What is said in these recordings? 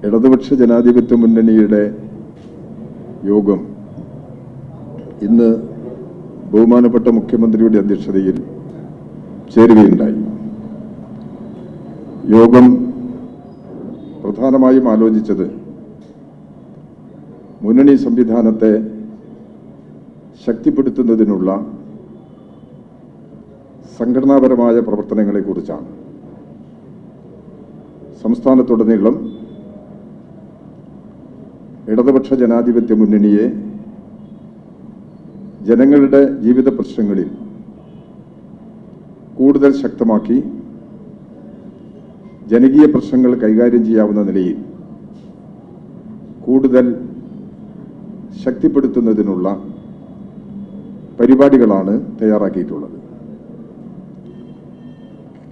ഇടതുപക്ഷ ജനാധിപത്യ മുന്നണിയുടെ യോഗം ഇന്ന് ബഹുമാനപ്പെട്ട മുഖ്യമന്ത്രിയുടെ അധ്യക്ഷതയിൽ ചേരുകയുണ്ടായി. യോഗം പ്രധാനമായും ആലോചിച്ചത് മുന്നണി സംവിധാനത്തെ ശക്തിപ്പെടുത്തുന്നതിനുള്ള സംഘടനാപരമായ പ്രവർത്തനങ്ങളെക്കുറിച്ചാണ്. സംസ്ഥാനത്തുടനീളം ഇടതുപക്ഷ ജനാധിപത്യ മുന്നണിയെ ജനങ്ങളുടെ ജീവിത പ്രശ്നങ്ങളിൽ കൂടുതൽ ശക്തമാക്കി ജനകീയ പ്രശ്നങ്ങൾ കൈകാര്യം ചെയ്യാവുന്ന നിലയിൽ കൂടുതൽ ശക്തിപ്പെടുത്തുന്നതിനുള്ള പരിപാടികളാണ് തയ്യാറാക്കിയിട്ടുള്ളത്.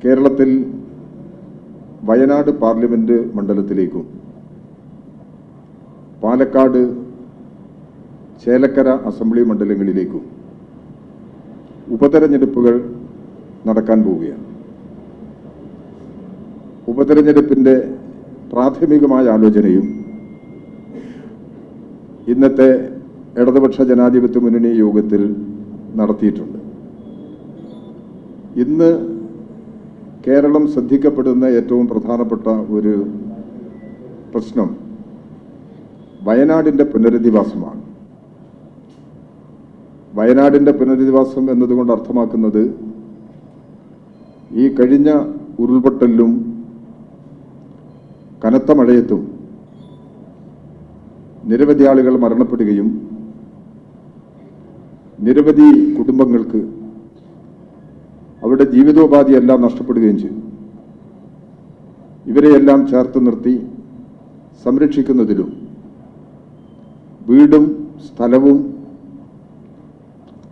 കേരളത്തിൽ വയനാട് പാർലമെന്റ് മണ്ഡലത്തിലേക്കും പാലക്കാട് ചേലക്കര അസംബ്ലി മണ്ഡലങ്ങളിലേക്കും ഉപതെരഞ്ഞെടുപ്പുകൾ നടക്കാൻ പോവുകയാണ്. ഉപതെരഞ്ഞെടുപ്പിന്റെ പ്രാഥമികമായ ആലോചനയും ഇന്നത്തെ ഇടതുപക്ഷ ജനാധിപത്യ മുന്നണി യോഗത്തിൽ നടത്തിയിട്ടുണ്ട്. ഇന്ന് കേരളം ശ്രദ്ധിക്കപ്പെടുന്ന ഏറ്റവും പ്രധാനപ്പെട്ട ഒരു പ്രശ്നം വയനാടിന്റെ പുനരധിവാസമാണ്. വയനാടിന്റെ പുനരധിവാസം എന്നതുകൊണ്ട് അർത്ഥമാക്കുന്നത് ഈ കഴിഞ്ഞ ഉരുൾപൊട്ടലിലും കനത്ത മഴയത്തും നിരവധി ആളുകൾ മരണപ്പെടുകയും നിരവധി കുടുംബങ്ങൾക്ക് അവരുടെ ജീവിതോപാധിയെല്ലാം നഷ്ടപ്പെടുകയും ചെയ്തു. ഇവരെയെല്ലാം ചേർത്ത് നിർത്തി സംരക്ഷിക്കുന്നതിലും വീടും സ്ഥലവും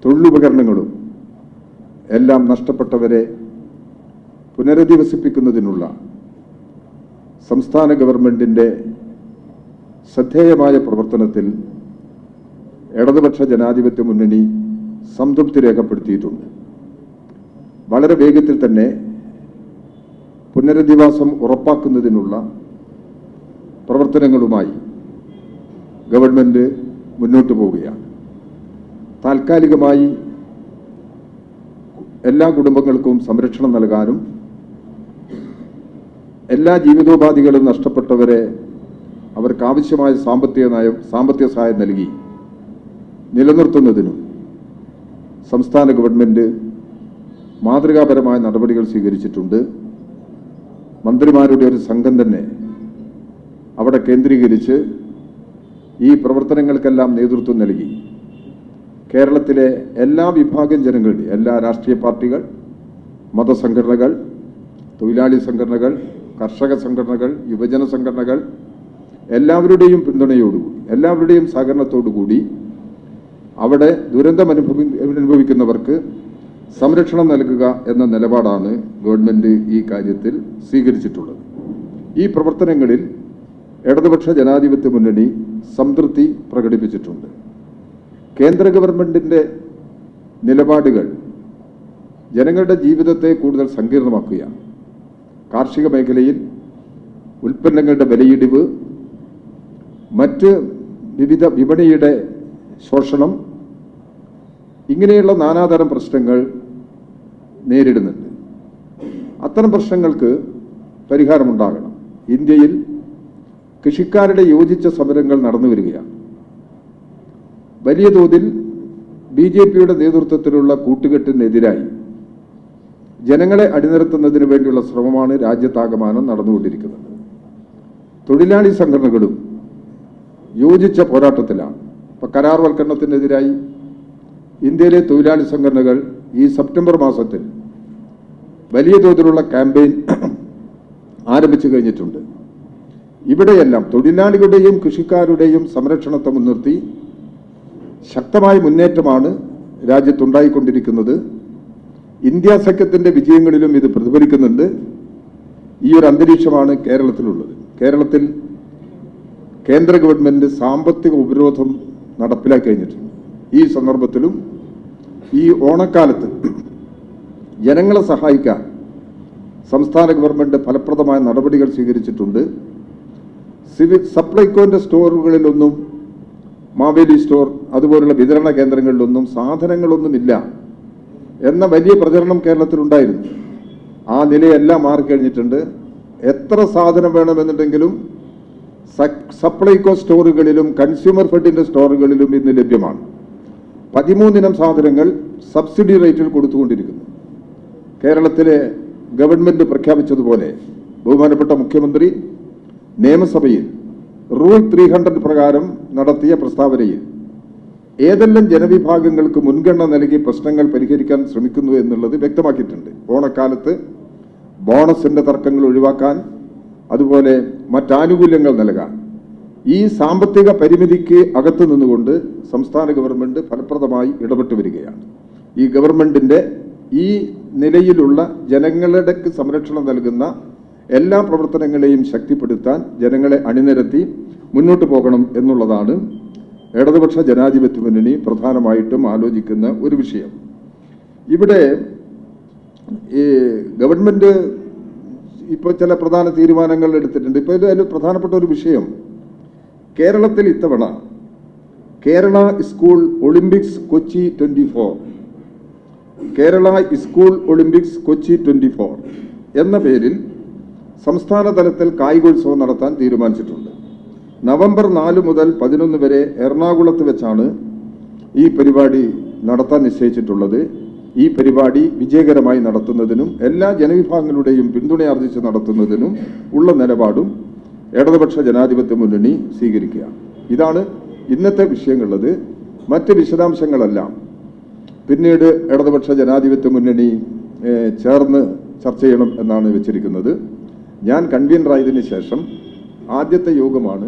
തൊഴിലുപകരണങ്ങളും എല്ലാം നഷ്ടപ്പെട്ടവരെ പുനരധിവസിപ്പിക്കുന്നതിനുള്ള സംസ്ഥാന ഗവൺമെന്റിന്റെ ശ്രദ്ധേയമായ പ്രവർത്തനത്തിൽ ഇടതുപക്ഷ ജനാധിപത്യ മുന്നണി സംതൃപ്തി രേഖപ്പെടുത്തിയിട്ടുണ്ട്. വളരെ വേഗത്തിൽ തന്നെ പുനരധിവാസം ഉറപ്പാക്കുന്നതിനുള്ള പ്രവർത്തനങ്ങളുമായി ഗവൺമെന്റ് മുന്നോട്ട് പോവുകയാണ്. താൽക്കാലികമായി എല്ലാ കുടുംബങ്ങൾക്കും സംരക്ഷണം നൽകാനും എല്ലാ ജീവിതോപാധികളും നഷ്ടപ്പെട്ടവരെ അവർക്ക് ആവശ്യമായ സാമ്പത്തിക സഹായം നൽകി നിലനിർത്തുന്നതിനും സംസ്ഥാന ഗവൺമെന്റ് മാതൃകാപരമായ നടപടികൾ സ്വീകരിച്ചിട്ടുണ്ട്. മന്ത്രിമാരുടെ ഒരു സംഘം തന്നെ അവിടെ കേന്ദ്രീകരിച്ച് ഈ പ്രവർത്തനങ്ങൾക്കെല്ലാം നേതൃത്വം നൽകി കേരളത്തിലെ എല്ലാ വിഭാഗം ജനങ്ങളുടെ, എല്ലാ രാഷ്ട്രീയ പാർട്ടികൾ, മതസംഘടനകൾ, തൊഴിലാളി സംഘടനകൾ, കർഷക സംഘടനകൾ, യുവജന സംഘടനകൾ എല്ലാവരുടെയും പിന്തുണയോടുകൂടി, എല്ലാവരുടെയും സഹകരണത്തോടുകൂടി അവിടെ ദുരന്തം അനുഭവിക്കുന്നവർക്ക് സംരക്ഷണം നൽകുക എന്ന നിലപാടാണ് ഗവൺമെന്റ് ഈ കാര്യത്തിൽ സ്വീകരിച്ചിട്ടുള്ളത്. ഈ പ്രവർത്തനങ്ങളിൽ ഇടതുപക്ഷ ജനാധിപത്യ മുന്നണി സംതൃപ്തി പ്രകടിപ്പിച്ചിട്ടുണ്ട്. കേന്ദ്ര ഗവൺമെന്റിന്റെ നിലപാടുകൾ ജനങ്ങളുടെ ജീവിതത്തെ കൂടുതൽ സങ്കീർണമാക്കുകയാണ്. കാർഷിക മേഖലയിൽ ഉൽപ്പന്നങ്ങളുടെ വിലയിടിവ്, മറ്റ് വിവിധ വിപണിയുടെ ശോഷണം, ഇങ്ങനെയുള്ള നാനാതരം പ്രശ്നങ്ങൾ നേരിടുന്നുണ്ട്. അത്തരം പ്രശ്നങ്ങൾക്ക് പരിഹാരമുണ്ടാകണം. ഇന്ത്യയിൽ കൃഷിക്കാരുടെ യോജിച്ച സമരങ്ങൾ നടന്നു വരികയാണ്. വലിയ തോതിൽ BJPയുടെ നേതൃത്വത്തിലുള്ള കൂട്ടുകെട്ടിനെതിരായി ജനങ്ങളെ അടിനിരത്തുന്നതിന് വേണ്ടിയുള്ള ശ്രമമാണ് രാജ്യത്താകമാനം നടന്നുകൊണ്ടിരിക്കുന്നത്. തൊഴിലാളി സംഘടനകളും യോജിച്ച പോരാട്ടത്തിലാണ്. ഇപ്പൊ കരാർവൽക്കരണത്തിനെതിരായി ഇന്ത്യയിലെ തൊഴിലാളി സംഘടനകൾ ഈ സെപ്റ്റംബർ മാസത്തിൽ വലിയ തോതിലുള്ള ക്യാമ്പയിൻ ആരംഭിച്ചു കഴിഞ്ഞിട്ടുണ്ട്. ഇവിടെയെല്ലാം തൊഴിലാളികളുടെയും കൃഷിക്കാരുടെയും സംരക്ഷണത്തെ മുൻനിർത്തി ശക്തമായ മുന്നേറ്റമാണ് രാജ്യത്തുണ്ടായിക്കൊണ്ടിരിക്കുന്നത്. ഇന്ത്യ സഖ്യത്തിന്റെ വിജയങ്ങളിലും ഇത് പ്രതിഫലിക്കുന്നുണ്ട്. ഈ ഒരു അന്തരീക്ഷമാണ് കേരളത്തിലുള്ളത്. കേരളത്തിൽ കേന്ദ്ര ഗവൺമെന്റ് സാമ്പത്തിക ഉപരോധം നടപ്പിലാക്കി കഴിഞ്ഞിട്ടുണ്ട്. ഈ സന്ദർഭത്തിലും ഈ ഓണക്കാലത്ത് ജനങ്ങളെ സഹായിക്കാൻ സംസ്ഥാന ഗവൺമെന്റ് ഫലപ്രദമായ നടപടികൾ സ്വീകരിച്ചിട്ടുണ്ട്. സിവിൽ സപ്ലൈകോന്റെ സ്റ്റോറുകളിലൊന്നും, മാവേലി സ്റ്റോർ അതുപോലുള്ള വിതരണ കേന്ദ്രങ്ങളിലൊന്നും സാധനങ്ങളൊന്നുമില്ല എന്ന വലിയ പ്രചരണം കേരളത്തിലുണ്ടായിരുന്നു. ആ നിലയെല്ലാം മാറിക്കഴിഞ്ഞിട്ടുണ്ട്. എത്ര സാധനം വേണമെന്നുണ്ടെങ്കിലും സപ്ലൈകോ സ്റ്റോറുകളിലും കൺസ്യൂമർ ഫെഡിന്റെ സ്റ്റോറുകളിലും ഇന്ന് ലഭ്യമാണ്. 13 ഇനം സാധനങ്ങൾ സബ്സിഡി റേറ്റിൽ കൊടുത്തുകൊണ്ടിരിക്കുന്നു. കേരളത്തിലെ ഗവൺമെന്റ് പ്രഖ്യാപിച്ചതുപോലെ ബഹുമാനപ്പെട്ട മുഖ്യമന്ത്രി നിയമസഭയിൽ റൂൾ 300 പ്രകാരം നടത്തിയ പ്രസ്താവനയിൽ ഏതെല്ലാം ജനവിഭാഗങ്ങൾക്ക് മുൻഗണന നൽകി പ്രശ്നങ്ങൾ പരിഹരിക്കാൻ ശ്രമിക്കുന്നു എന്നുള്ളത് വ്യക്തമാക്കിയിട്ടുണ്ട്. ഓണക്കാലത്ത് ബോണസിന്റെ തർക്കങ്ങൾ ഒഴിവാക്കാൻ, അതുപോലെ മറ്റാനുകൂല്യങ്ങൾ നൽകാൻ ഈ സാമ്പത്തിക പരിമിതിക്ക് അകത്തു നിന്നുകൊണ്ട് സംസ്ഥാന ഗവൺമെന്റ് ഫലപ്രദമായി ഇടപെട്ടു വരികയാണ്. ഈ ഗവൺമെന്റിന്റെ ഈ നിലയിലുള്ള ജനങ്ങളുടെ സംരക്ഷണം നൽകുന്ന എല്ലാ പ്രവർത്തനങ്ങളെയും ശക്തിപ്പെടുത്താൻ ജനങ്ങളെ അണിനിരത്തി മുന്നോട്ട് പോകണം എന്നുള്ളതാണ് ഇടതുപക്ഷ ജനാധിപത്യ മുന്നണി പ്രധാനമായിട്ടും ആലോചിക്കുന്ന ഒരു വിഷയം. ഇവിടെ ഈ ഗവൺമെന്റ് ഇപ്പോൾ ചില പ്രധാന തീരുമാനങ്ങൾ എടുത്തിട്ടുണ്ട്. ഇപ്പോൾ ഇതിൽ പ്രധാനപ്പെട്ട ഒരു വിഷയം, കേരളത്തിൽ ഇത്തവണ Kerala school Olympics Kochi 24, Kerala school Olympics Kochi 24 എന്ന പേരിൽ സംസ്ഥാന തലത്തിൽ കായികോത്സവം നടത്താൻ തീരുമാനിച്ചിട്ടുണ്ട്. നവംബർ 4 മുതൽ 11 വരെ എറണാകുളത്ത് വെച്ചാണ് ഈ പരിപാടി നടത്താൻ നിശ്ചയിച്ചിട്ടുള്ളത്. ഈ പരിപാടി വിജയകരമായി നടത്തുന്നതിനും എല്ലാ ജനവിഭാഗങ്ങളുടെയും പിന്തുണയാർജിച്ച് നടത്തുന്നതിനും ഉള്ള നിലപാടും ഇടതുപക്ഷ ജനാധിപത്യ മുന്നണി സ്വീകരിക്കുക. ഇതാണ് ഇന്നത്തെ വിഷയങ്ങളുള്ളത്. മറ്റ് വിശദാംശങ്ങളെല്ലാം പിന്നീട് ഇടതുപക്ഷ ജനാധിപത്യ മുന്നണി ചേർന്ന് ചർച്ച ചെയ്യണം എന്നാണ് വെച്ചിരിക്കുന്നത്. ഞാൻ കൺവീനറായതിനു ശേഷം ആദ്യത്തെ യോഗമാണ്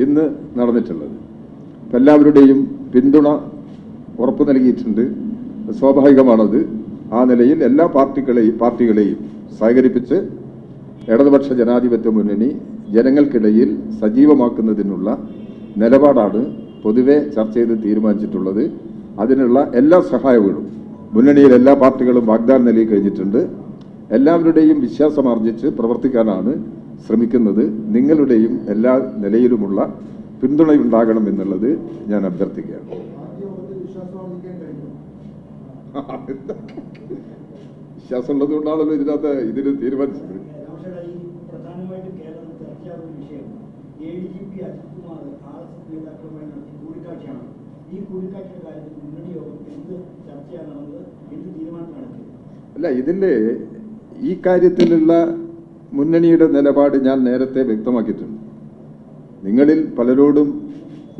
ഇന്ന് നടന്നിട്ടുള്ളത്. എല്ലാവരുടെയും പിന്തുണ ഉറപ്പു നൽകിയിട്ടുണ്ട്. സ്വാഭാവികമാണത്. ആ നിലയിൽ എല്ലാ പാർട്ടികളെയും സഹകരിപ്പിച്ച് ഇടതുപക്ഷ ജനാധിപത്യ മുന്നണി ജനങ്ങൾക്കിടയിൽ സജീവമാക്കുന്നതിനുള്ള നിലപാടാണ് പൊതുവെ ചർച്ച ചെയ്ത് തീരുമാനിച്ചിട്ടുള്ളത്. അതിനുള്ള എല്ലാ സഹായങ്ങളും മുന്നണിയിൽ എല്ലാ പാർട്ടികളും വാഗ്ദാനം നൽകി കഴിഞ്ഞിട്ടുണ്ട്. എല്ലാവരുടെയും വിശ്വാസമാർജിച്ച് പ്രവർത്തിക്കാനാണ് ശ്രമിക്കുന്നത്. നിങ്ങളുടെയും എല്ലാ നിലയിലുമുള്ള പിന്തുണയുണ്ടാകണം എന്നുള്ളത് ഞാൻ അഭ്യർത്ഥിക്കുകയാണ്. വിശ്വാസമുള്ളത് കൊണ്ടാണല്ലോ ഇതിന് തീരുമാനിച്ചത്. അല്ല, ഇതിന്റെ ഈ കാര്യത്തിലുള്ള മുന്നണിയുടെ നിലപാട് ഞാൻ നേരത്തെ വ്യക്തമാക്കിയിട്ടുണ്ട്. നിങ്ങളിൽ പലരോടും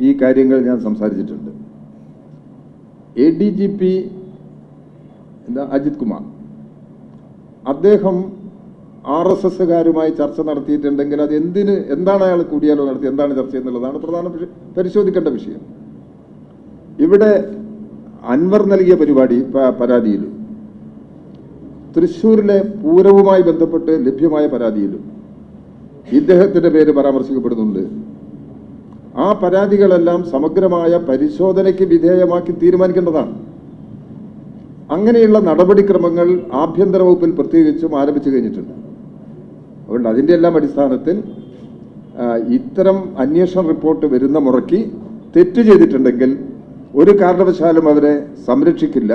ഈ കാര്യങ്ങൾ ഞാൻ സംസാരിച്ചിട്ടുണ്ട്. ADGP അജിത് കുമാർ അദ്ദേഹം RSSകാരുമായി ചർച്ച നടത്തിയിട്ടുണ്ടെങ്കിൽ അത് എന്താണ് അയാൾ കൂടിയാലോ നടത്തി, എന്താണ് ചർച്ച എന്നുള്ളതാണ് പ്രധാന പരിശോധിക്കേണ്ട വിഷയം. ഇവിടെ അൻവർ നൽകിയ പരാതിയിൽ, തൃശ്ശൂരിലെ പൂരവുമായി ബന്ധപ്പെട്ട് ലഭ്യമായ പരാതിയിലും ഇദ്ദേഹത്തിന്റെ പേര് പരാമർശിക്കപ്പെടുന്നുണ്ട്. ആ പരാതികളെല്ലാം സമഗ്രമായ പരിശോധനയ്ക്ക് വിധേയമാക്കി തീരുമാനിക്കേണ്ടതാണ്. അങ്ങനെയുള്ള നടപടിക്രമങ്ങൾ ആഭ്യന്തര വകുപ്പിൽ പ്രത്യേകിച്ചും ആരംഭിച്ചു കഴിഞ്ഞിട്ടുണ്ട്. അതുകൊണ്ട് അതിൻ്റെ എല്ലാം അടിസ്ഥാനത്തിൽ ഇത്തരം അന്വേഷണ റിപ്പോർട്ട് വരുന്ന മുറയ്ക്ക് തെറ്റ് ചെയ്തിട്ടുണ്ടെങ്കിൽ ഒരു കാരണവശാലും അവരെ സംരക്ഷിക്കില്ല,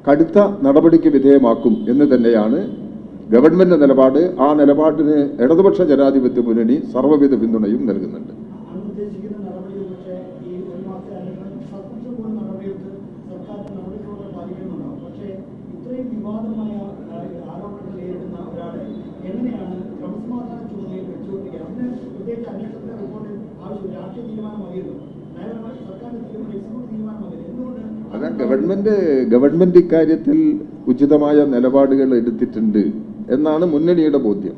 കടുത്ത നടപടിക്ക് വിധേയമാക്കും എന്ന് തന്നെയാണ് ഗവൺമെന്റ് നിലപാട്. ആ നിലപാടിന് ഇടതുപക്ഷ ജനാധിപത്യ മുന്നണി സർവ്വവിധ പിന്തുണയും നൽകുന്നുണ്ട്. അതാ ഗവൺമെന്റ് ഇക്കാര്യത്തിൽ ഉചിതമായ നിലപാടുകൾ എടുത്തിട്ടുണ്ട് എന്നാണ് മുന്നണിയുടെ ബോധ്യം.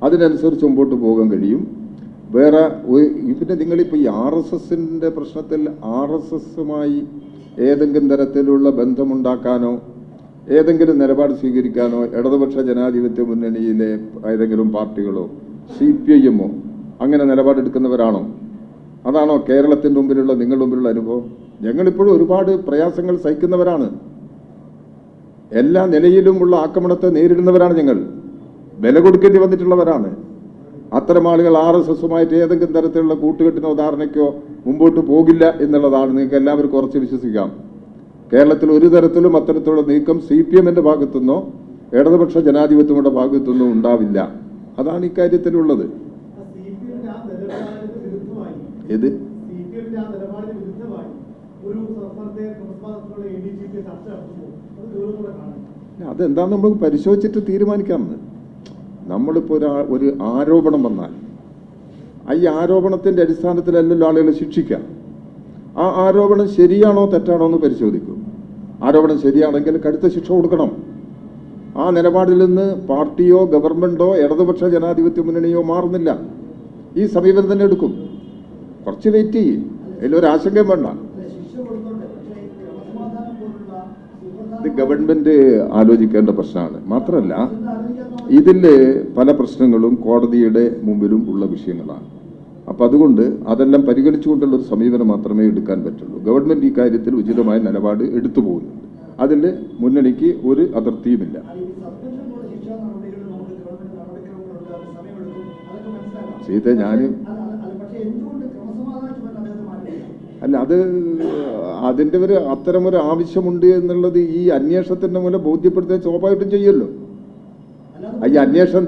അതിനനുസരിച്ച് മുമ്പോട്ട് പോകാൻ കഴിയും. വേറെ പിന്നെ നിങ്ങളിപ്പോൾ ഈ RSSന്റെ പ്രശ്നത്തിൽ RSSുമായി ഏതെങ്കിലും തരത്തിലുള്ള ബന്ധമുണ്ടാക്കാനോ ഏതെങ്കിലും നിലപാട് സ്വീകരിക്കാനോ ഇടതുപക്ഷ ജനാധിപത്യ മുന്നണിയിലെ ഏതെങ്കിലും പാർട്ടികളോ CPIMോ അങ്ങനെ നിലപാടെടുക്കുന്നവരാണോ? അതാണോ കേരളത്തിൻ്റെ മുമ്പിലുള്ള നിങ്ങളുടെ മുമ്പിലുള്ള അനുഭവം? ഞങ്ങളിപ്പോഴും ഒരുപാട് പ്രയാസങ്ങൾ സഹിക്കുന്നവരാണ്. എല്ലാ നിലയിലുമുള്ള ആക്രമണത്തെ നേരിടുന്നവരാണ്. ഞങ്ങൾ വില കൊടുക്കേണ്ടി വന്നിട്ടുള്ളവരാണ്. അത്തരം ആളുകൾ RSSുമായിട്ട് ഏതെങ്കിലും തരത്തിലുള്ള കൂട്ടുകെട്ടിനോ ധാരണയ്ക്കോ മുമ്പോട്ട് പോകില്ല എന്നുള്ളതാണ് നിങ്ങൾക്ക് എല്ലാവർക്കും ഉറച്ച് വിശ്വസിക്കാം. കേരളത്തിൽ ഒരു തരത്തിലും അത്തരത്തിലുള്ള നീക്കം CPMന്റെ ഭാഗത്തുനിന്നോ ഇടതുപക്ഷ ജനാധിപത്യങ്ങളുടെ ഭാഗത്തുനിന്നോ ഉണ്ടാവില്ല. അതാണ് ഇക്കാര്യത്തിലുള്ളത്. ഏത് അതെന്താന്ന് നമ്മൾ പരിശോധിച്ചിട്ട് തീരുമാനിക്കാമെന്ന്. നമ്മളിപ്പോൾ ഒരു ആരോപണം വന്നാൽ ഈ ആരോപണത്തിന്റെ അടിസ്ഥാനത്തിലല്ലല്ലോ ആളുകളെ ശിക്ഷിക്കാം. ആ ആരോപണം ശരിയാണോ തെറ്റാണോ എന്ന് പരിശോധിക്കും. ആരോപണം ശരിയാണെങ്കിൽ കടുത്ത ശിക്ഷ കൊടുക്കണം. ആ നിലപാടിൽ നിന്ന് പാർട്ടിയോ ഗവൺമെന്റോ ഇടതുപക്ഷ ജനാധിപത്യ മുന്നണിയോ മാറുന്നില്ല. ഈ സമീപനം തന്നെ എടുക്കും. കുറച്ച് വെയിറ്റ് ചെയ്യും, അതിലൊരാശങ്കയും വേണ്ട. ഇത് ഗവൺമെന്റ് ആലോചിക്കേണ്ട പ്രശ്നമാണ്. മാത്രമല്ല ഇതിൽ പല പ്രശ്നങ്ങളും കോടതിയുടെ മുമ്പിലും ഉള്ള വിഷയങ്ങളാണ്. അപ്പം അതുകൊണ്ട് അതെല്ലാം പരിഗണിച്ചുകൊണ്ടുള്ള ഒരു സമീപനം മാത്രമേ എടുക്കാൻ പറ്റുള്ളൂ. ഗവൺമെന്റ് ഈ കാര്യത്തിൽ ഉചിതമായ നിലപാട് എടുത്തു പോകുന്നുണ്ട്. അതിൽ മുന്നണിക്ക് ഒരു അതിർത്തിയുമില്ല. സീത അല്ല, അതിന്റെ അത്തരമൊരു ആവശ്യമുണ്ട് എന്നുള്ളത് ഈ അന്വേഷണത്തിന്റെ മൂലം ബോധ്യപ്പെടുത്താൻ സ്വാഭാവികമായിട്ടും ചെയ്യുമല്ലോ. ഈ അന്വേഷണം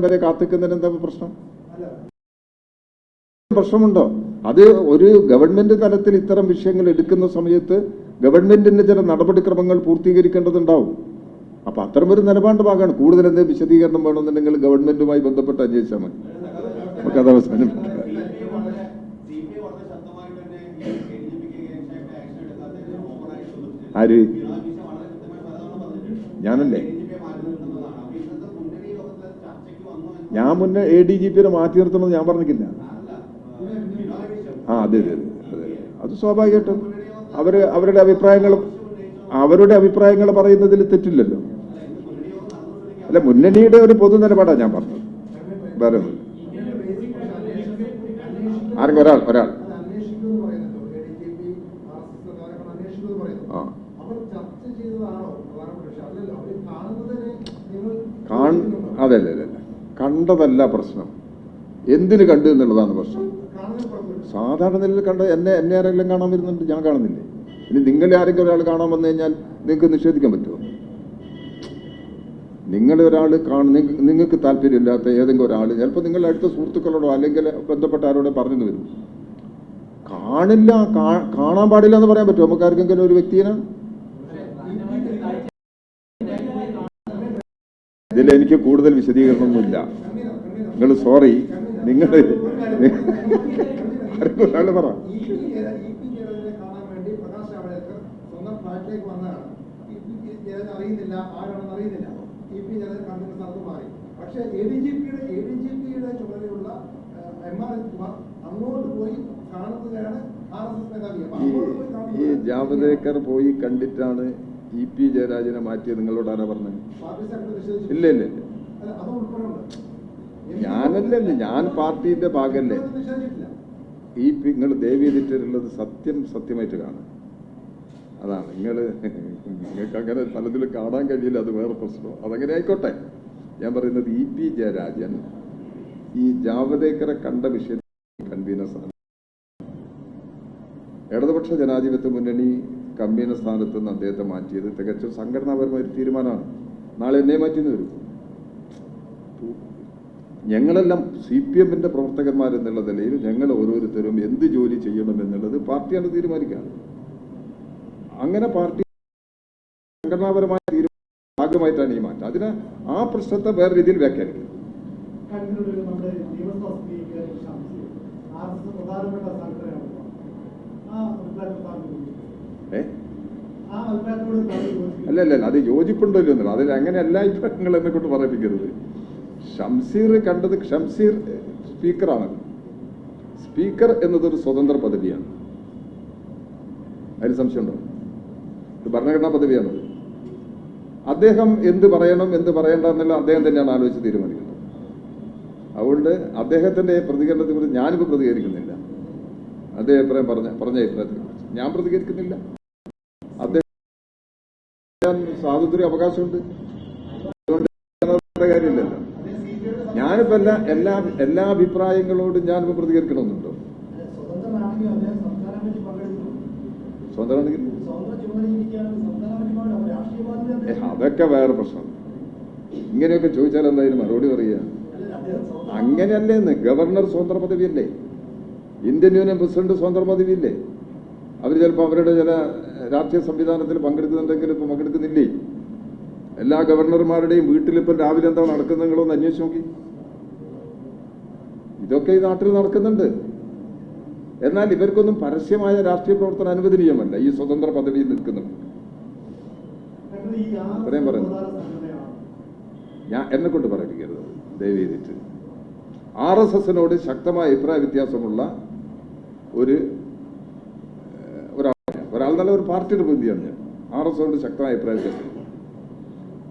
വരെ കാത്തിക്കുന്നതിന് എന്താ പ്രശ്നമുണ്ടോ? അത് ഒരു ഗവൺമെന്റ് തലത്തിൽ ഇത്തരം വിഷയങ്ങൾ എടുക്കുന്ന സമയത്ത് ഗവൺമെന്റിന്റെ ചില നടപടിക്രമങ്ങൾ പൂർത്തീകരിക്കേണ്ടതുണ്ടാവും. അപ്പൊ അത്തരമൊരു നിലപാട് ഭാഗമാണ്. കൂടുതൽ എന്തെങ്കിലും വിശദീകരണം വേണമെന്നുണ്ടെങ്കിൽ ഗവൺമെന്റുമായി ബന്ധപ്പെട്ട് അന്വേഷിച്ചാൽ മതി. നമുക്കത് അവസാനിപ്പിക്കാം. ആര്? ഞാനല്ലേ? ഞാൻ മുന്നേ ADGPയെ മാറ്റി നിർത്തണമെന്ന് ഞാൻ പറഞ്ഞിട്ടില്ല. അതെ അതെ അതെ, അത് സ്വാഭാവികമായിട്ടും അവരുടെ അഭിപ്രായങ്ങൾ പറയുന്നതിൽ തെറ്റില്ലല്ലോ. അല്ല, മുന്നണിയുടെ ഒരു പൊതു നിലപാടാണ് ഞാൻ പറഞ്ഞത്. വേറെ ആരെങ്കിലും ഒരാൾ അതല്ലേ കണ്ടതല്ല പ്രശ്നം, എന്തിനു കണ്ടു എന്നുള്ളതാണ് പ്രശ്നം. സാധാരണ നിലയിൽ കണ്ട എന്നെ ആരെങ്കിലും കാണാൻ വരുന്നുണ്ട്, ഞാൻ കാണുന്നില്ലേ? ഇനി നിങ്ങളെ ആരെങ്കിലും ഒരാൾ കാണാൻ വന്നു കഴിഞ്ഞാൽ നിങ്ങൾക്ക് നിഷേധിക്കാൻ പറ്റുമോ? നിങ്ങൾക്ക് താല്പര്യമില്ലാത്ത ഏതെങ്കിലും ഒരാൾ ചിലപ്പോൾ നിങ്ങളുടെ അടുത്ത സുഹൃത്തുക്കളോടോ അല്ലെങ്കിൽ ബന്ധപ്പെട്ട ആരോടോ പറഞ്ഞു വരും. കാണാൻ പാടില്ല എന്ന് പറയാൻ പറ്റുമോ നമുക്ക് ആർക്കെങ്കിലും ഒരു വ്യക്തിയെ? ഇതിൽ എനിക്ക് കൂടുതൽ വിശദീകരണമൊന്നുമില്ല. നിങ്ങൾ സോറി, നിങ്ങൾ ഒരാൾ പറ. പക്ഷേ ADGPയുടെ ചുമതലയുള്ള MR കുമാർ അങ്ങോട്ട് പോയി കാണുന്നതാണ് RSS മേധാവി. ഈ ജാവദേക്കർ പോയി കണ്ടിട്ടാണ് EP ജയരാജനെ മാറ്റിയത്. നിങ്ങളോട് ആരാ പറഞ്ഞത്? ഇല്ല ഇല്ല ഇല്ല, ഞാനല്ലേ, ഞാൻ പാർട്ടിന്റെ ഭാഗമല്ലേ. നിങ്ങൾ ദയവ് ചെയ്തിട്ടുള്ളത് സത്യമായിട്ട് കാണും. അതാണ് നിങ്ങൾക്ക് അങ്ങനെ പലതിലും കാണാൻ കഴിയില്ല, അത് വേറെ പ്രശ്നം. അതങ്ങനെ ആയിക്കോട്ടെ. ഞാൻ പറയുന്നത് EP ജയരാജൻ ഈ ജാവദേക്കറെ കണ്ട വിഷയത്തിൽ കൺവീനർ സ്ഥാനം, ഇടതുപക്ഷ ജനാധിപത്യ മുന്നണി കൺവീനർ സ്ഥാനത്ത് നിന്ന് അദ്ദേഹത്തെ മാറ്റിയത് തികച്ചും സംഘടനാപരമായ ഒരു തീരുമാനമാണ്. നാളെ എന്നെ മാറ്റിന്ന് വരും. ഞങ്ങളെല്ലാം CPMന്റെ പ്രവർത്തകന്മാരെന്നുള്ള നിലയിൽ ഞങ്ങൾ ഓരോരുത്തരും എന്ത് ജോലി ചെയ്യണം എന്നുള്ളത് പാർട്ടിയാണ് തീരുമാനിക്കുക. അങ്ങനെ പാർട്ടി സംഘടനാപരമായ ഭാഗമായിട്ടാണ് ഈ മാറ്റം. അതിന് ആ പ്രശ്നത്തെ വേറെ രീതിയിൽ വ്യാഖ്യാനിക്കുന്നത്. അല്ല, അത് യോജിപ്പുണ്ടല്ലോ എന്നല്ല, അതിൽ അങ്ങനെ എല്ലാ ഇഫക്റ്റുകൾ എന്നെ കൊണ്ട് പറയിപ്പിക്കരുത്. ഷംസീർ കണ്ടത്, ഷംസീർ സ്പീക്കറാണല്ലോ. സ്പീക്കർ എന്നതൊരു സ്വതന്ത്ര പദവിയാണ്, അതിൽ സംശയമുണ്ടോ? ഇത് ഭരണഘടനാ പദവിയാണത്. അദ്ദേഹം എന്ത് പറയണം എന്ത് പറയണ്ട എന്നല്ല അദ്ദേഹം തന്നെയാണ് ആലോചിച്ച് തീരുമാനിക്കുന്നത്. അതുകൊണ്ട് അദ്ദേഹത്തിന്റെ പ്രതികരണത്തെ കുറിച്ച് ഞാനിപ്പോൾ പ്രതികരിക്കുന്നില്ല. അദ്ദേഹം അഭിപ്രായം പറഞ്ഞ അഭിപ്രായത്തെ കുറിച്ച് ഞാൻ പ്രതികരിക്കുന്നില്ല. അദ്ദേഹം സ്വാതന്ത്ര്യ അവകാശമുണ്ട്, അതുകൊണ്ട് കാര്യമില്ലല്ലോ. ഞാനിപ്പോ എല്ലാ അഭിപ്രായങ്ങളോടും ഞാനിപ്പോ പ്രതികരിക്കണമെന്നുണ്ടോ? സ്വന്തമാണെങ്കിൽ അതൊക്കെ വേറെ പ്രശ്നം. ഇങ്ങനെയൊക്കെ ചോദിച്ചാൽ എന്തായാലും മറുപടി പറയുക. അങ്ങനെയല്ലേന്ന്. ഗവർണർ സ്വതന്ത്ര പദവിയല്ലേ? ഇന്ത്യൻ യൂണിയൻ പ്രസിഡന്റ് സ്വതന്ത്ര പദവിയില്ലേ? അവർ ചിലപ്പോൾ അവരുടെ ചില രാഷ്ട്രീയ സംവിധാനത്തിൽ പങ്കെടുക്കുന്നുണ്ടെങ്കിൽ ഇപ്പൊ പങ്കെടുക്കുന്നില്ലേ? എല്ലാ ഗവർണർമാരുടെയും വീട്ടിലിപ്പം രാവിലെ എന്താ നടക്കുന്നത് നിങ്ങളൊന്ന് അന്വേഷിച്ച് നോക്കി. ഇതൊക്കെ ഈ നാട്ടിൽ നടക്കുന്നുണ്ട്. എന്നാൽ ഇവർക്കൊന്നും പരസ്യമായ രാഷ്ട്രീയ പ്രവർത്തനം അനുവദനീയമല്ല ഈ സ്വതന്ത്ര പദവിയിൽ നിൽക്കുന്നത്. അത്രയും പറയുന്നു. ഞാൻ എന്നെ കൊണ്ട് പറയിപ്പിക്കരുത് ദയവ് ചെയ്തിട്ട്. RSSനോട് ശക്തമായ അഭിപ്രായ വ്യത്യാസമുള്ള ഒരാൾ നല്ല ഒരു പാർട്ടിയുടെ പ്രതിനിധിയാണ് ഞാൻ. RSSനോട് ശക്തമായ അഭിപ്രായ വ്യത്യാസം.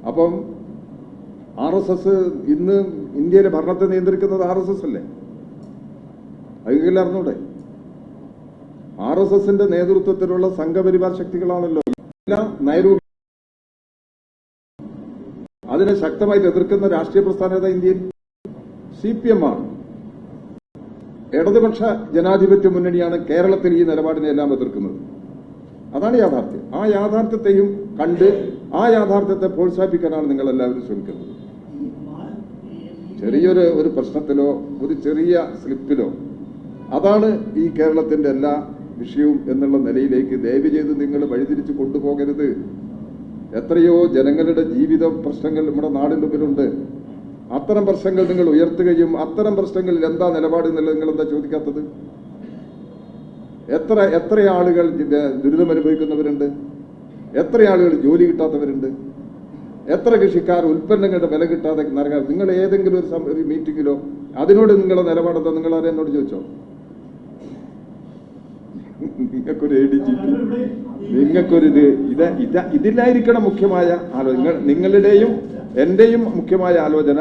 അപ്പം RSS ഇന്ന് ഇന്ത്യയിലെ ഭരണത്തെ നിയന്ത്രിക്കുന്നത് RSS അല്ലേ? അതെങ്കിലും അറിഞ്ഞൂടെ? RSSന്റെ നേതൃത്വത്തിലുള്ള സംഘപരിവാർ ശക്തികളാണല്ലോ എല്ലാം നയരൂപ. അതിനെ ശക്തമായിട്ട് എതിർക്കുന്ന രാഷ്ട്രീയ പ്രസ്ഥാനത ഇന്ത്യയിൽ CPM ആണ്. ഇടതുപക്ഷ ജനാധിപത്യ മുന്നണിയാണ് കേരളത്തിൽ ഈ നിലപാടിനെ എല്ലാം എതിർക്കുന്നത്. അതാണ് യാഥാർത്ഥ്യം. ആ യാഥാർത്ഥ്യത്തെയും കണ്ട് ആ യാഥാർത്ഥ്യത്തെ പ്രോത്സാഹിപ്പിക്കാനാണ് നിങ്ങൾ എല്ലാവരും ശ്രമിക്കുന്നത്. ചെറിയൊരു പ്രശ്നത്തിലോ ഒരു ചെറിയ സ്ലിപ്പിലോ അതാണ് ഈ കേരളത്തിന്റെ എല്ലാ വിഷയവും എന്നുള്ള നിലയിലേക്ക് ദയവ് ചെയ്ത് നിങ്ങൾ വഴിതിരിച്ച് കൊണ്ടുപോകരുത്. എത്രയോ ജനങ്ങളുടെ ജീവിത പ്രശ്നങ്ങൾ നമ്മുടെ നാടിന്റെ മുമ്പിലുണ്ട്. അത്തരം പ്രശ്നങ്ങൾ നിങ്ങൾ ഉയർത്തുകയും അത്തരം പ്രശ്നങ്ങളിൽ എന്താ നിലപാട് എന്നുള്ളത് നിങ്ങൾ എന്താ ചോദിക്കാത്തത്? എത്ര ആളുകൾ ദുരിതം അനുഭവിക്കുന്നവരുണ്ട്? എത്ര ആളുകൾ ജോലി കിട്ടാത്തവരുണ്ട്? എത്ര കൃഷിക്കാർ ഉൽപ്പന്നങ്ങളുടെ വില കിട്ടാതെ നരക? നിങ്ങൾ ഏതെങ്കിലും ഒരു മീറ്റിങ്ങിലോ അതിനോട് നിങ്ങളുടെ നിലപാടെന്താ നിങ്ങൾ എന്നോട് ചോദിച്ചോ? നിങ്ങൾക്കൊരു ADGP, നിങ്ങൾക്കൊരു ഇതിലായിരിക്കണം മുഖ്യമായ ആലോചന. നിങ്ങളുടെയും എന്റെയും മുഖ്യമായ ആലോചന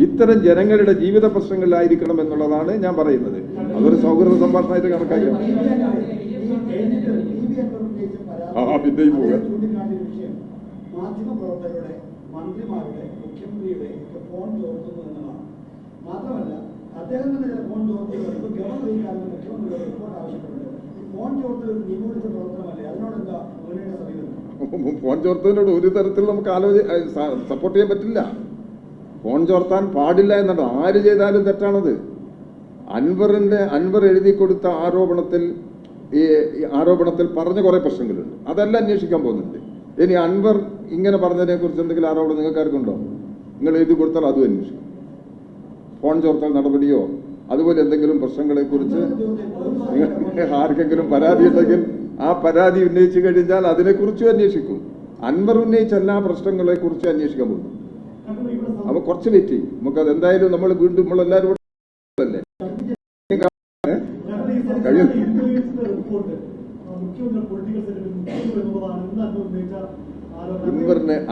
ഇത്തരം ജനങ്ങളുടെ ജീവിത പ്രശ്നങ്ങളിലായിരിക്കണം എന്നുള്ളതാണ് ഞാൻ പറയുന്നത്. അതൊരു സൗഹൃദ സംഭാഷണമായിട്ട് കണക്കാക്കാം. പിന്നെയും പോകാം. മാധ്യമപ്രവർത്തകരുടെ, മന്ത്രിമാരുടെ, മുഖ്യമന്ത്രിയുടെ ഫോൺ ചോർത്തുന്നു എന്നതാണ്. മാത്രമല്ല അദ്ദേഹം തന്നെ ചില ഫോൺ ചോർത്തുന്നത് ഗവർണർ ഈ കാലത്ത് മുഖ്യമന്ത്രിയുടെ റിപ്പോർട്ട് ആവശ്യപ്പെടുന്നത് ഫോൺ ചോർത്തൽ ഒരു നിഗൂഢിച്ച പ്രവർത്തനമല്ലേ? അതിനോട് എന്താ മുന്നണിയുടെ സമീപനം? ഫോൺ ചോർത്തതിനോട് ഒരു തരത്തിൽ നമുക്ക് സപ്പോർട്ട് ചെയ്യാൻ പറ്റില്ല. ഫോൺ ചോർത്താൻ പാടില്ല എന്നാണ്. ആര് ചെയ്താലും തെറ്റാണത്. അൻവർ എഴുതി കൊടുത്ത ആരോപണത്തിൽ പറഞ്ഞ കുറെ പ്രശ്നങ്ങളുണ്ട്. അതെല്ലാം അന്വേഷിക്കാൻ പോകുന്നുണ്ട്. ഇനി അൻവർ ഇങ്ങനെ പറഞ്ഞതിനെ കുറിച്ച് എന്തെങ്കിലും ആരോപണം നിങ്ങൾക്കാർക്കുണ്ടോ? നിങ്ങൾ എഴുതി കൊടുത്താൽ അതും അന്വേഷിക്കും. ഫോൺ ചോർത്തൽ നടപടിയോ അതുപോലെ എന്തെങ്കിലും പ്രശ്നങ്ങളെ കുറിച്ച് നിങ്ങൾ ആർക്കെങ്കിലും പരാതി ഉണ്ടെങ്കിൽ ആ പരാതി ഉന്നയിച്ചു കഴിഞ്ഞാൽ അതിനെക്കുറിച്ചും അന്വേഷിക്കും. അൻവർ ഉന്നയിച്ച എല്ലാ പ്രശ്നങ്ങളെ കുറിച്ചും അന്വേഷിക്കാൻ പോകുന്നു. അപ്പൊ കുറച്ച് വെയിറ്റ് ചെയ്യും. നമുക്കത് എന്തായാലും നമ്മൾ വീണ്ടും നമ്മളെല്ലാവരും അല്ലേ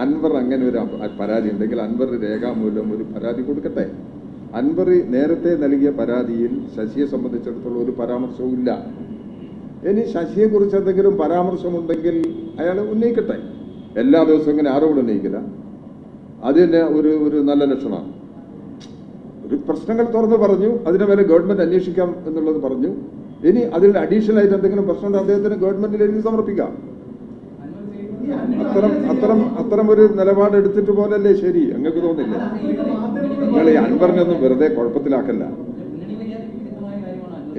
അൻവർ അങ്ങനെ ഒരു പരാതി ഉണ്ടെങ്കിൽ അൻവർ രേഖാമൂലം ഒരു പരാതി കൊടുക്കട്ടെ. അൻവർ നേരത്തെ നൽകിയ പരാതിയിൽ ശശിയെ സംബന്ധിച്ചിടത്തോളം ഒരു പരാമർശവും ഇല്ല. ഇനി ശശിയെ കുറിച്ച് എന്തെങ്കിലും പരാമർശമുണ്ടെങ്കിൽ അയാൾ ഉന്നയിക്കട്ടെ. എല്ലാ ദിവസവും ഇങ്ങനെ ആരോപണം ഉന്നയിക്കില്ല. അത് തന്നെ ഒരു നല്ല ലക്ഷണമാണ്. ഒരു പ്രശ്നങ്ങൾ തുറന്ന് പറഞ്ഞു, അതിനെ വരെ ഗവൺമെന്റ് അന്വേഷിക്കാം എന്നുള്ളത് പറഞ്ഞു. ഇനി അതിൽ അഡീഷണൽ ആയിട്ട് എന്തെങ്കിലും പ്രശ്നമുണ്ട് അദ്ദേഹത്തിന് ഗവൺമെന്റിൽ എഴുതി സമർപ്പിക്കാം. അത്തരം ഒരു നിലപാട് എടുത്തിട്ട് പോലല്ലേ ശരി? നിങ്ങൾക്ക് തോന്നില്ലേ? നിങ്ങൾ ഈ അൻവറിനൊന്നും വെറുതെ കുഴപ്പത്തിലാക്കല്ല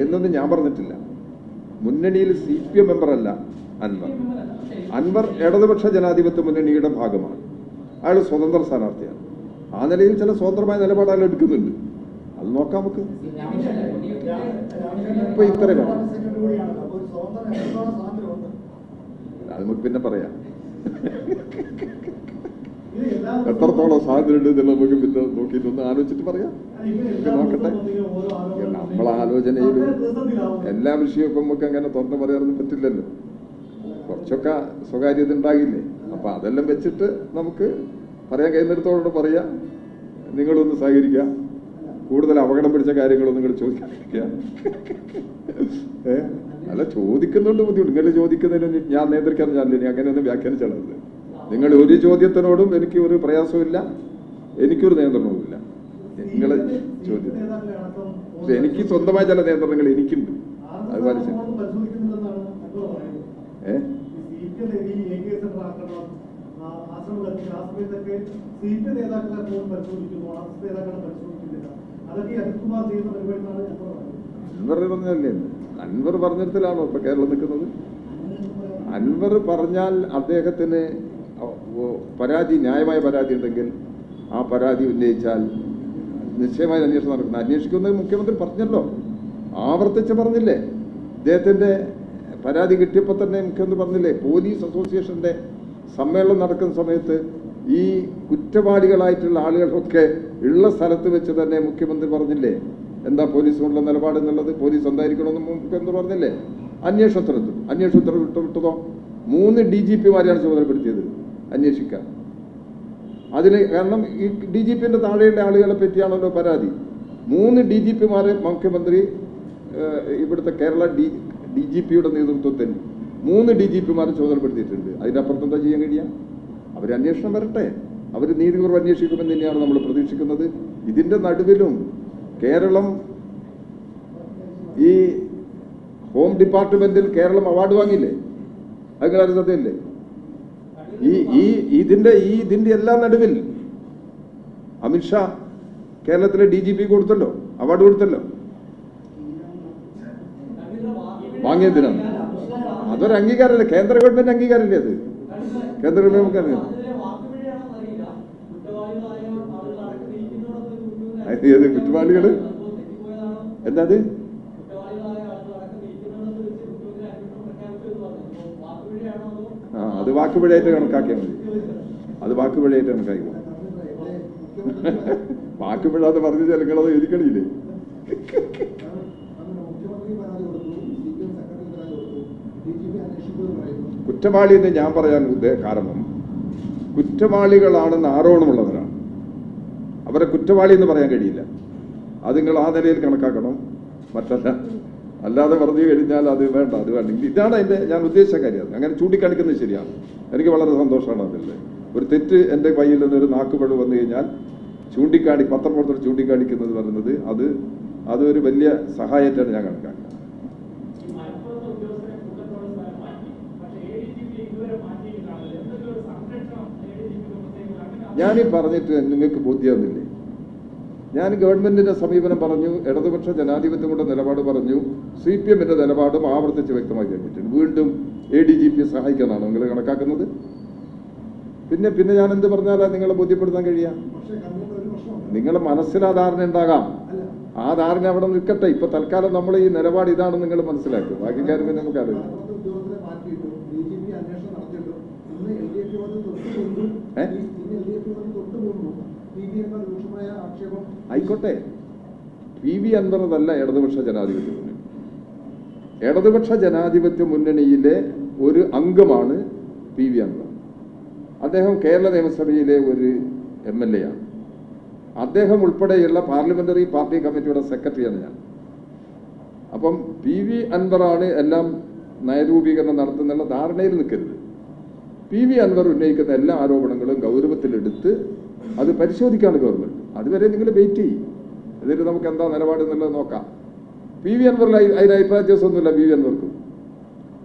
എന്നൊന്നും ഞാൻ പറഞ്ഞിട്ടില്ല. മുന്നണിയിൽ CPM മെമ്പറല്ല അൻവർ ഇടതുപക്ഷ ജനാധിപത്യ മുന്നണിയുടെ ഭാഗമാണ്. അയാൾ സ്വതന്ത്ര സ്ഥാനാർത്ഥിയാണ്. ആ നിലയിൽ ചില സ്വതന്ത്രമായ നിലപാട് അയാൾ എടുക്കുന്നുണ്ട്. അത് നോക്കാം നമുക്ക്. ഇപ്പൊ ഇത്രയും വേണം. അത് നമുക്ക് പിന്നെ പറയാം. എത്രത്തോളം സ്വാതന്ത്ര്യം ഉണ്ട് എന്നുള്ളത് നമുക്ക് പിന്നെ നോക്കിയിട്ടൊന്ന് ആലോചിച്ചിട്ട് പറയാം. നോക്കട്ടെ. നമ്മളെ ആലോചനയിൽ എല്ലാ വിഷയവും ഇപ്പം നമുക്ക് അങ്ങനെ തുറന്ന് പറയാനൊന്നും പറ്റില്ലല്ലോ. കുറച്ചൊക്കെ സ്വകാര്യത ഉണ്ടാകില്ലേ? അപ്പൊ അതെല്ലാം വെച്ചിട്ട് നമുക്ക് പറയാൻ കഴിയുന്നിടത്തോടെ പറയാം. നിങ്ങളൊന്ന് സഹകരിക്കുക. കൂടുതൽ അപകടം പിടിച്ച കാര്യങ്ങളൊന്നും നിങ്ങൾ ചോദിക്കാതിരിക്കുക. അല്ല, ചോദിക്കുന്നുണ്ട് ബുദ്ധിമുട്ട്. നിങ്ങൾ ചോദിക്കുന്നതിന് ഞാൻ നിയന്ത്രിക്കാൻ ചാനില്ല. അങ്ങനെയൊന്നും വ്യാഖ്യാനിച്ചാലത്. നിങ്ങൾ ഒരു ചോദ്യത്തിനോടും എനിക്ക് ഒരു പ്രയാസമില്ല, എനിക്കൊരു നിയന്ത്രണവുമില്ല. നിങ്ങള് ചോദ്യം പക്ഷെ എനിക്ക് സ്വന്തമായ ചില നിയന്ത്രണങ്ങൾ എനിക്കുണ്ട്. അത് പാലിച്ചു. അൻവർ പറഞ്ഞല്ലേ, അൻവർ പറഞ്ഞിടത്തിലാണോ ഇപ്പൊ കേരളം നിൽക്കുന്നത്? അൻവർ പറഞ്ഞാൽ അദ്ദേഹത്തിന് പരാതി, ന്യായമായ പരാതി ഉണ്ടെങ്കിൽ ആ പരാതി ഉന്നയിച്ചാൽ നിശ്ചയമായി അന്വേഷണം നടക്കുന്നത്. അന്വേഷിക്കുന്നത് മുഖ്യമന്ത്രി പറഞ്ഞല്ലോ, ആവർത്തിച്ച് പറഞ്ഞില്ലേ. അദ്ദേഹത്തിന്റെ പരാതി കിട്ടിയപ്പോൾ തന്നെ മുഖ്യമന്ത്രി പറഞ്ഞില്ലേ, പോലീസ് അസോസിയേഷന്റെ സമ്മേളനം നടക്കുന്ന സമയത്ത് ഈ കുറ്റവാളികളായിട്ടുള്ള ആളുകളൊക്കെ ഉള്ള സ്ഥലത്ത് വെച്ച് തന്നെ മുഖ്യമന്ത്രി പറഞ്ഞില്ലേ എന്താ പോലീസിനുള്ള നിലപാട് എന്നുള്ളത്, പോലീസ് എന്തായിരിക്കണമെന്ന് മുഖ്യമന്ത്രി പറഞ്ഞില്ലേ. അന്വേഷണത്തിന് വിട്ടതോ 3 DGPമാരെയാണ് ചുമതലപ്പെടുത്തിയത് അന്വേഷിക്കാൻ. അതിന് കാരണം ഈ DGPന്റെ താഴെയുള്ള ആളുകളെ പറ്റിയാണല്ലോ പരാതി. 3 DGPമാരെ മുഖ്യമന്ത്രി ഇവിടുത്തെ കേരള DGPയുടെ നേതൃത്വത്തിൽ 3 DGPമാരെ ചുമതലപ്പെടുത്തിയിട്ടുണ്ട്. അതിനപ്പുറത്ത് എന്താ ചെയ്യാൻ കഴിയുക? അവർ അന്വേഷണം വരട്ടെ, അവർ നീതിപൂർവ്വം അന്വേഷിക്കുമെന്ന് തന്നെയാണ് നമ്മൾ പ്രതീക്ഷിക്കുന്നത്. ഇതിന്റെ നടുവിലും കേരളം ഈ ഹോം ഡിപ്പാർട്ട്മെന്റിൽ കേരളം അവാർഡ് വാങ്ങിയില്ലേ? അത് നിങ്ങൾ ശ്രദ്ധയില്ലേ? ഇതിന്റെ എല്ലാ നടുവിൽ അമിത്ഷാ കേരളത്തിലെ DGP കൊടുത്തല്ലോ, അവാർഡ് കൊടുത്തല്ലോ. വാങ്ങിയതിനാണ് അതൊരു അംഗീകാരമല്ലേ? കേന്ദ്ര ഗവൺമെന്റ് അംഗീകാരമല്ലേ? അത് കേന്ദ്ര ഗവൺമെന്റ് അറിയാം. ഏത് കുറ്റവാളികള്? എന്താ അത്? അത് വാക്കുപിഴയായിട്ട് കണക്കാക്കിയാൽ മതി. അത് വാക്കുപിഴയായിട്ട് കണക്കാക്കി. വാക്കുപിഴ എന്ന് പറഞ്ഞു നിങ്ങളത് എഴുതിക്കളിയില്ലേ? കുറ്റവാളി എന്ന് ഞാൻ പറയാൻ കാരണം കുറ്റവാളികളാണെന്ന് ആരോപണമുള്ളവരാണ്. അവരെ കുറ്റവാളി എന്ന് പറയാൻ കഴിയില്ല. അത് നിങ്ങൾ ആ നിലയിൽ കണക്കാക്കണം, മറ്റല്ല. അല്ലാതെ പറഞ്ഞു കഴിഞ്ഞാൽ അത് വേണ്ട, അത് വേണ്ട. ഇതാണ് അതിൻ്റെ ഞാൻ ഉദ്ദേശിച്ച കാര്യം. അങ്ങനെ ചൂണ്ടിക്കാണിക്കുന്നത് ശരിയാണ്. എനിക്ക് വളരെ സന്തോഷമാണ് അതിൽ. ഒരു തെറ്റ് എൻ്റെ കയ്യിൽ നിന്നൊരു നാക്കുപഴ വന്നു കഴിഞ്ഞാൽ പത്രപ്രവർത്തകർ ചൂണ്ടിക്കാണിക്കുന്നത് പറയുന്നത് അതൊരു വലിയ സഹായമായിട്ടാണ് ഞാൻ കണക്കാക്കുന്നത്. ഞാനീ പറഞ്ഞിട്ട് നിങ്ങൾക്ക് ബോധ്യമാകുന്നില്ലേ? ഞാൻ ഗവൺമെന്റിന്റെ സമീപനം പറഞ്ഞു, ഇടതുപക്ഷ ജനാധിപത്യങ്ങളുടെ നിലപാട് പറഞ്ഞു, CPMന്റെ നിലപാടും ആവർത്തിച്ച് വ്യക്തമാക്കി കഴിഞ്ഞിട്ടുണ്ട്. വീണ്ടും ADGP സഹായിക്കാനാണ് നിങ്ങൾ കണക്കാക്കുന്നത്? പിന്നെ ഞാൻ എന്ത് പറഞ്ഞാലാ നിങ്ങളെ ബോധ്യപ്പെടുത്താൻ കഴിയാ? നിങ്ങളെ മനസ്സിലാ ധാരണ ഉണ്ടാകാം, ആ ധാരണ അവിടെ നിൽക്കട്ടെ. ഇപ്പൊ തൽക്കാലം നമ്മൾ ഈ നിലപാട് ഇതാണെന്ന് നിങ്ങൾ മനസ്സിലാക്കും. ബാക്കി കാര്യം പിന്നെ നമുക്ക് അറിയാം. ആയിക്കോട്ടെ, PV അൻവർ അതല്ല ഇടതുപക്ഷ ജനാധിപത്യ മുന്നണി. ഇടതുപക്ഷ ജനാധിപത്യ മുന്നണിയിലെ ഒരു അംഗമാണ് PV അൻവർ. അദ്ദേഹം കേരള നിയമസഭയിലെ ഒരു MLA ആണ്. അദ്ദേഹം ഉൾപ്പെടെയുള്ള പാർലമെന്ററി പാർട്ടി കമ്മിറ്റിയുടെ സെക്രട്ടറിയാണ് ഞാൻ. അപ്പം PV അൻവറാണ് എല്ലാം നയരൂപീകരണം നടത്തുന്നുള്ള ധാരണയിൽ നിൽക്കരുത്. PV അൻവർ ഉന്നയിക്കുന്ന എല്ലാ ആരോപണങ്ങളും ഗൗരവത്തിലെടുത്ത് അത് പരിശോധിക്കാണ് ഗവൺമെന്റ്. അതുവരെ നിങ്ങൾ വെയിറ്റ് ചെയ്യും. എന്നിട്ട് നമുക്ക് എന്താ നിലപാട് എന്നുള്ളത് നോക്കാം. PV അൻവറിൽ അതിന് അഭിപ്രായ വ്യത്യാസമൊന്നുമില്ല. PV അൻവർക്കും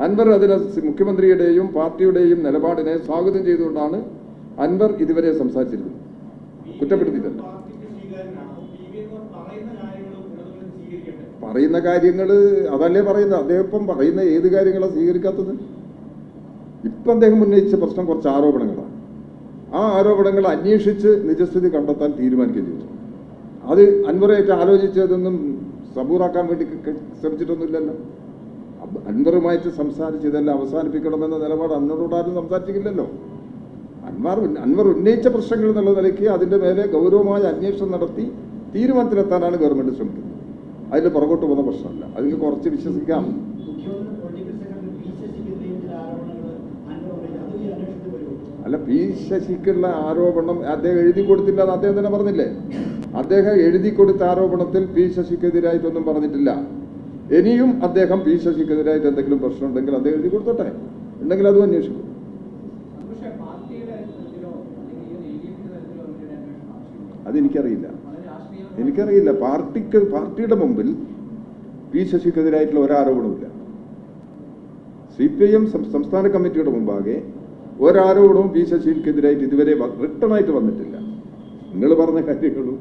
അൻവർ അതിനെ മുഖ്യമന്ത്രിയുടെയും പാർട്ടിയുടെയും നിലപാടിനെ സ്വാഗതം ചെയ്തുകൊണ്ടാണ് അൻവർ ഇതുവരെ സംസാരിച്ചിരുന്നത്. കുറ്റപ്പെടുത്തിയിട്ടുണ്ട്. പറയുന്ന കാര്യങ്ങൾ അതല്ലേ പറയുന്നത്. അദ്ദേഹം ഇപ്പം പറയുന്ന ഏത് കാര്യങ്ങളാണ് സ്വീകരിക്കാത്തത്? ഇപ്പം അദ്ദേഹം ഉന്നയിച്ച പ്രശ്നം കുറച്ച് ആരോപണങ്ങളാണ്. ആ ആരോപണങ്ങൾ അന്വേഷിച്ച് നിജസ്ഥിതി കണ്ടെത്താൻ തീരുമാനിക്കുകയും ചെയ്തു. അത് അൻവറായിട്ട് ആലോചിച്ചതൊന്നും സബൂറാക്കാൻ വേണ്ടി ശ്രമിച്ചിട്ടൊന്നുമില്ലല്ലോ. അൻവറുമായിട്ട് സംസാരിച്ച് ഇതെല്ലാം അവസാനിപ്പിക്കണമെന്ന നിലപാട് അൻവറോടാരും സംസാരിച്ചിട്ടില്ലല്ലോ. അൻവർ ഉന്നയിച്ച പ്രശ്നങ്ങൾ എന്നുള്ള നിലയ്ക്ക് അതിൻ്റെ മേലെ ഗൗരവമായ അന്വേഷണം നടത്തി തീരുമാനത്തിലെത്താനാണ് ഗവൺമെന്റ് ശ്രമിക്കുന്നത്. അതിൽ പുറകോട്ട് പോകുന്ന പ്രശ്നമല്ല. അതിന് കുറച്ച് വിശ്വസിക്കാം. അല്ല, P ശശിക്കുള്ള ആരോപണം അദ്ദേഹം എഴുതി കൊടുത്തില്ല എന്ന് അദ്ദേഹം തന്നെ പറഞ്ഞില്ലേ? അദ്ദേഹം എഴുതി കൊടുത്ത ആരോപണത്തിൽ P ശശിക്കെതിരായിട്ടൊന്നും പറഞ്ഞിട്ടില്ല. ഇനിയും അദ്ദേഹം P ശശിക്കെതിരായിട്ട് എന്തെങ്കിലും പ്രശ്നം ഉണ്ടെങ്കിൽ അദ്ദേഹം എഴുതി കൊടുത്തോട്ടെ, ഉണ്ടെങ്കിൽ അതും അന്വേഷിക്കും. അതെനിക്കറിയില്ല. എനിക്കറിയില്ല. പാർട്ടിയുടെ മുമ്പിൽ പി ശശിക്കെതിരായിട്ടുള്ള ഒരാരോപണവുമില്ല. CPIM സംസ്ഥാന കമ്മിറ്റിയുടെ മുമ്പാകെ ഒരാരോപണവും പി ശശിക്കെതിരായിട്ട് ഇതുവരെ റിട്ടേൺ ആയിട്ട് വന്നിട്ടില്ല. നിങ്ങൾ പറഞ്ഞ കാര്യങ്ങളും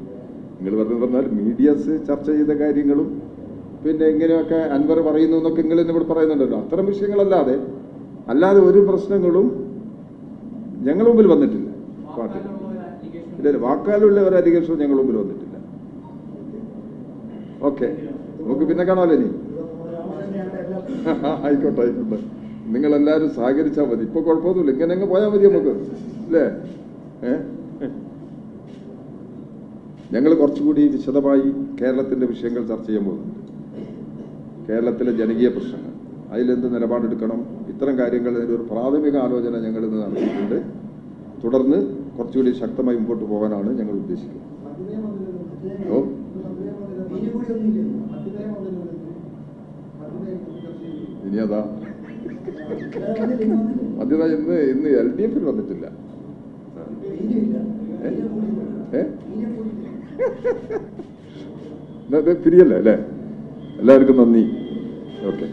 നിങ്ങൾ പറഞ്ഞാൽ മീഡിയാസ് ചർച്ച ചെയ്ത കാര്യങ്ങളും പിന്നെ ഇങ്ങനെയൊക്കെ അൻവർ പറയുന്നു എന്നൊക്കെ നിങ്ങൾ ഇവിടെ പറയുന്നുണ്ടല്ലോ, അത്തരം വിഷയങ്ങളല്ലാതെ ഒരു പ്രശ്നങ്ങളും ഞങ്ങളുടെ മുമ്പിൽ വന്നിട്ടില്ല. പാർട്ടി ഇല്ല, വാക്കാലുള്ള ഒരു അലിഗേഷനും ഞങ്ങളുടെ മുമ്പിൽ വന്നിട്ടില്ല. ഓക്കെ, നമുക്ക് പിന്നെ കാണാമല്ലോ ഇനി. ആയിക്കോട്ടെ. നിങ്ങളെല്ലാവരും സഹകരിച്ചാൽ മതി. ഇപ്പൊ കുഴപ്പമൊന്നുമില്ല, ഇങ്ങനെ അങ്ങ് പോയാൽ മതി നമുക്ക്, അല്ലേ? ഞങ്ങൾ കുറച്ചുകൂടി വിശദമായി കേരളത്തിന്റെ വിഷയങ്ങൾ ചർച്ച ചെയ്യാൻ പോകുന്നുണ്ട്. കേരളത്തിലെ ജനകീയ പ്രശ്നങ്ങൾ, അതിലെന്ത് നിലപാടെടുക്കണം, ഇത്തരം കാര്യങ്ങളിൽ ഒരു പ്രാഥമിക ആലോചന ഞങ്ങൾ ഇന്ന് നടത്തിയിട്ടുണ്ട്. തുടർന്ന് കുറച്ചുകൂടി ശക്തമായി മുമ്പോട്ട് പോകാനാണ് ഞങ്ങൾ ഉദ്ദേശിക്കുന്നത്. ഓ, ഇനി അതാ മധ്യത ഇന്ന് LDF വന്നിട്ടില്ല. പിരിയല്ലേ അല്ലേ? എല്ലാവർക്കും നന്ദി. ഓക്കെ.